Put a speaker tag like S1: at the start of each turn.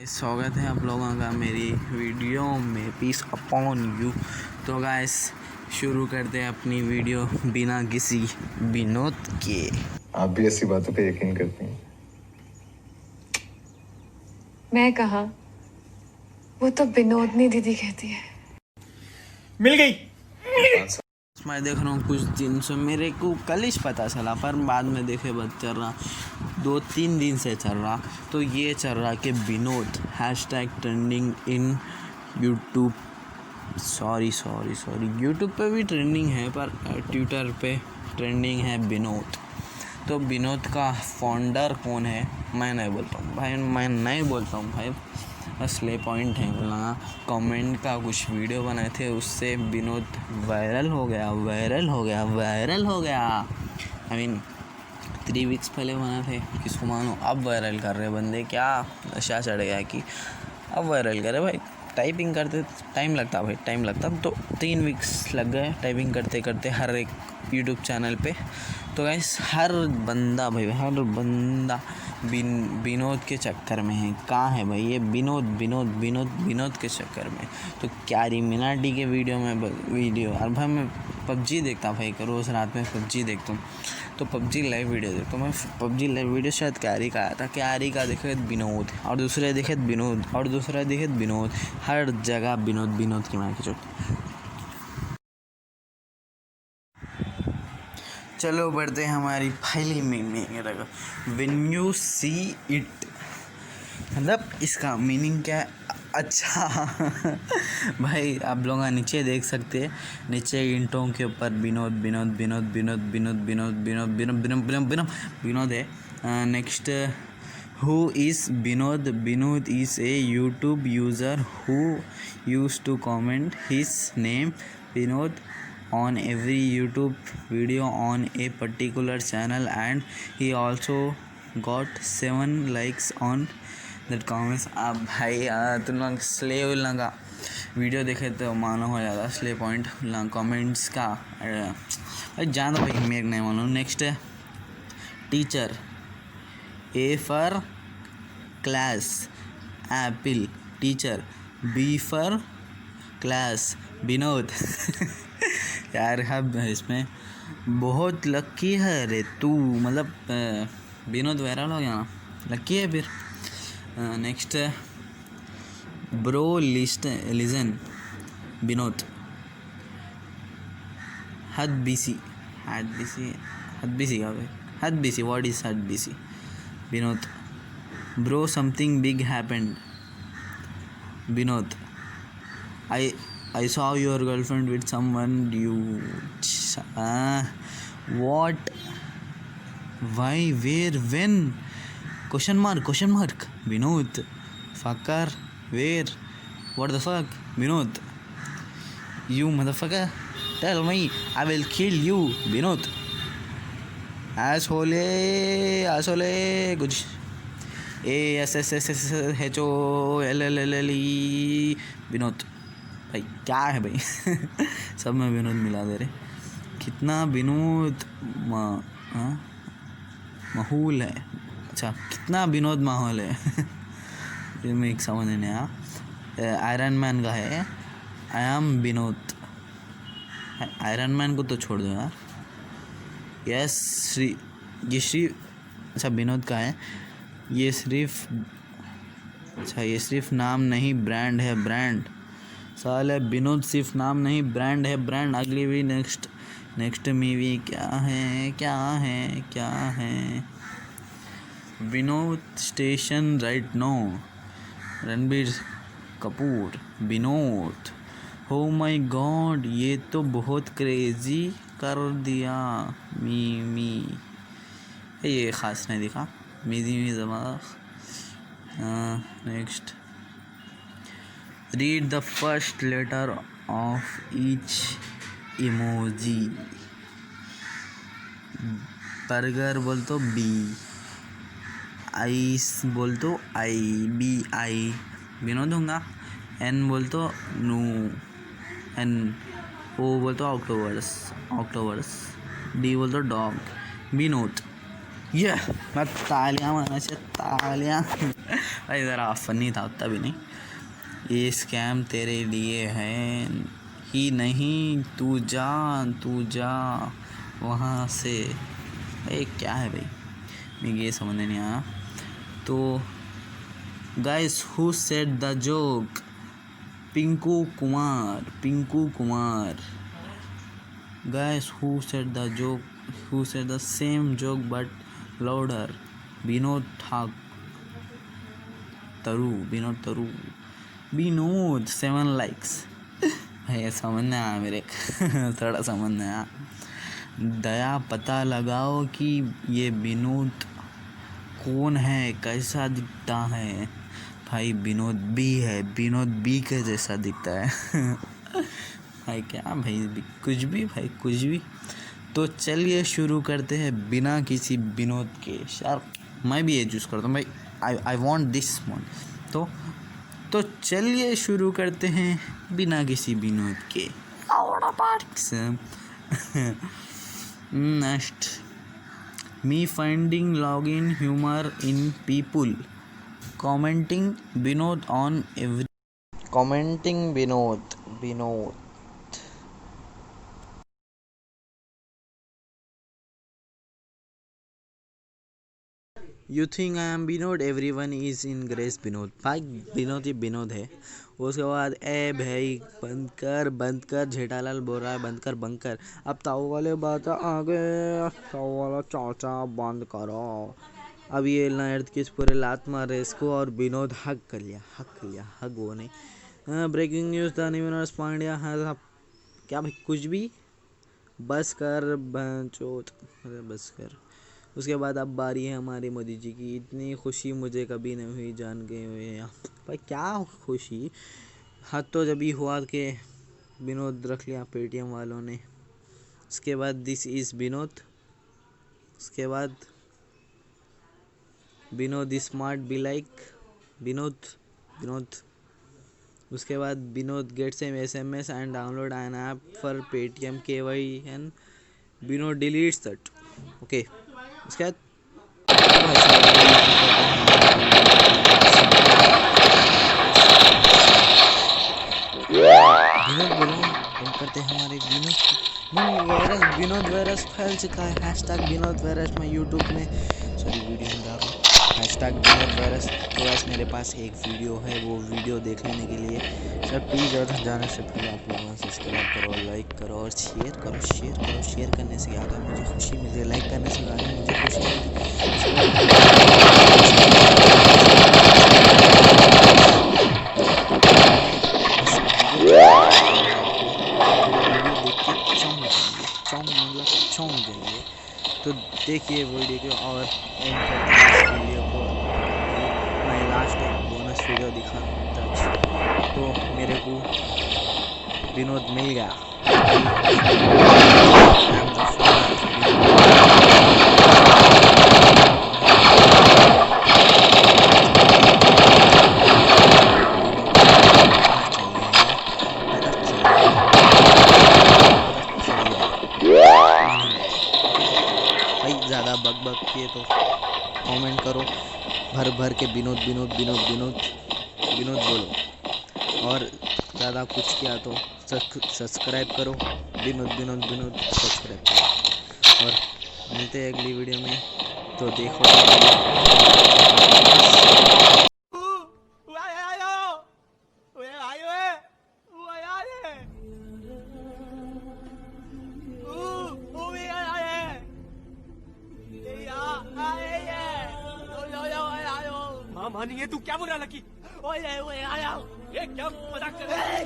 S1: स्वागत है आप लोगों का मेरी वीडियो में। Peace upon you. तो गाइस शुरू करते हैं अपनी वीडियो बिना किसी विनोद के।
S2: आप भी ऐसी बातों पे यकीन करती हैं?
S3: मैं कहा, वो तो विनोदनी दीदी कहती है।
S4: मिल गई।
S1: मैं देख रहा हूँ कुछ दिन से, मेरे को कल ही पता चला पर बाद में देखे बस चल रहा 2-3 दिन से चल रहा। तो ये चल रहा कि Vinod hashtag trending in YouTube. Sorry YouTube पे भी ट्रेंडिंग है पर ट्विटर पे ट्रेंडिंग है विनोद। तो विनोद का फाउंडर कौन है मैं नहीं बोलता हूँ भाई, बस ले पॉइंट है बोलना। कमेंट का कुछ वीडियो बनाए थे उससे विनोद वायरल हो गया। आई मीन 3 वीक्स पहले बना थे, किसको मानो। अब वायरल कर रहे बंदे, क्या नशा चढ़ गया कि अब वायरल करे भाई। टाइपिंग करते टाइम लगता तो 3 वीक्स लग गए टाइपिंग करते करते हर एक यूट्यूब चैनल पे। तो गाइस हर बंदा विनोद के चक्कर में है। कहाँ है भाई ये विनोद के चक्कर में। तो कैरी मिनाटी के वीडियो और भाई मैं पबजी देखता भाई, रोज़ रात में पबजी देखता हूँ। तो पबजी लाइव वीडियो देखता हूँ मैं। पबजी लाइव वीडियो शायद कैरी का आया था। कैरी का देखे विनोद और दूसरे देखे विनोद हर जगह विनोद की मार की चोट। चलो बढ़ते हैं हमारी पहली meaning. When you see it, मतलब इसका मीनिंग क्या है। अच्छा भाई आप लोग नीचे देख सकते हैं, नीचे ईंटों के ऊपर विनोद है। Next, who is Vinod? Vinod is a YouTube user who use to comment his name Vinod on every YouTube video on a particular channel, and he also got 7 likes on that comments। अब भाई तुम लोग स्लेव लगा वीडियो देखे तो मानो हो जाता स्ले पॉइंट कमेंट्स का। भाई जान दो भाई, मेरे नहीं मालूम। नेक्स्ट है teacher, A for class Apple teacher, B for class Vinod यार अब इसमें बहुत लक्की है रे तू, मतलब विनोद वायरल हो गया ना, लक्की है फिर। नेक्स्ट ब्रो लिजन विनोद, हद बीसी व्हाट इज हद BC Vinod. Bro something big happened Vinod. I saw your girlfriend with someone you what, why, where, when, question mark Vinod. Fucker, where, what the fuck Vinod, you motherfucker, tell me, I will kill you Vinod। asshole कुछ ASSSHOLLLE Vinod. भाई क्या है भाई सब में विनोद मिला दे रहे। कितना विनोद माहौल है। अच्छा कितना विनोद माहौल है फिर में एक समझ नहीं आया। आयरन मैन का है I am Vinod. Iron man को तो छोड़ दो यार। यस श्री अच्छा विनोद का है ये सिर्फ नाम नहीं ब्रांड है, ब्रांड साले विनोद सिर्फ नाम नहीं ब्रांड है, ब्रांड। अगली भी नेक्स्ट मूवी क्या है Vinod station right no, Ranbir Kapoor Vinod. Oh my God ये तो बहुत क्रेजी कर दिया मी ये ख़ास नहीं दिखा मी दिमाग। Next, read the first letter of each emoji। Burger बोल तो B, आइस बोल तो BI विनोद होगा। N बोल तो नो, O बोल तो ऑक्टोबर्स, D बोल तो डॉग विनोद। ये मैं तालियां मारना चाहिए, तालियां। भाई ज़रा फनी था, उतना भी नहीं। ये स्कैम तेरे लिए है ही नहीं, तू जा वहाँ से। भाई क्या है भाई, मुझे ये समझ नहीं आया। तो guys, who said the joke? Pinku Kumar. Guys, who said the joke? Who said the same joke but louder? Binod Taru. Binod 7 likes. भाई समझ नहीं आया मेरे थोड़ा समझ नहीं आया। दया पता लगाओ कि ये विनोद कौन है, कैसा दिखता है। भाई विनोद बी के जैसा दिखता है। भाई क्या भाई, कुछ भी। तो चलिए शुरू करते हैं बिना किसी विनोद के। यार मैं भी ये चूज़ करता हूँ भाई, आई वांट दिस वन। तो चलिए शुरू करते हैं बिना किसी विनोद के। Next, me finding login humour in people commenting Vinod on every commenting Vinod. You think I am Vinod, every one is in grace Vinod. भाई विनोद ही विनोद है। उसके बाद ए भाई बंद कर जेठालाल बोल रहा है बंद कर। अब ताऊ वाले बात आ गए, ताऊ वाला चाचा बंद करो। अब ये नर्द किस पूरे लात मार रहे इसको, और विनोद हक कर लिया हक वो नहीं। ब्रेकिंग न्यूज़ था, निविनोद पांड्या हाँ क्या भाई, कुछ भी बस कर बंचोत, अरे बस कर। उसके बाद अब बारी है हमारे मोदी जी की। इतनी खुशी मुझे कभी नहीं हुई जान गए हुए हैं भाई, क्या खुशी। हाथ तो जब ही हुआ कि विनोद रख लिया पेटीएम वालों ने। उसके बाद दिस इज़ विनोद। उसके बाद Vinod smart be like Vinod. उसके बाद Vinod gets M SMS and download an app for Paytm KYN। Vinod deletes that. Okay, उसके बाद विनोद करते हैं हमारे विनोद वायरस फैल चुका है। हैशटैग विनोद वायरस मैं यूट्यूब में वीडियो में डाल रहा हूँ। Hashtag Vinod virus. तो बस मेरे पास एक वीडियो है, वो वीडियो देख लेने के लिए सर प्लीज़ और जाने से पहले आप लोगों सब्सक्राइब करो, लाइक करो और शेयर करो। शेयर करने से क्या होगा, मुझे खुशी मिलती है। लाइक करने से ज़्यादा मुझे खुशी मिलती है। तो देखिए वीडियो को और एंड करते हैं इस वीडियो को। मैं लास्ट एक बोनस वीडियो दिखाता तो मेरे को विनोद मिल गया। ज़्यादा बक किए तो कमेंट करो, भर के विनोद बोलो। और ज़्यादा कुछ किया तो सब्सक्राइब करो, विनोद सब्सक्राइब करो। और मिलते हैं अगली वीडियो में, तो देखो।
S4: मानी है तू क्या बोल रहा लकी? ओए आया ये क्या मजाक कर रहा है?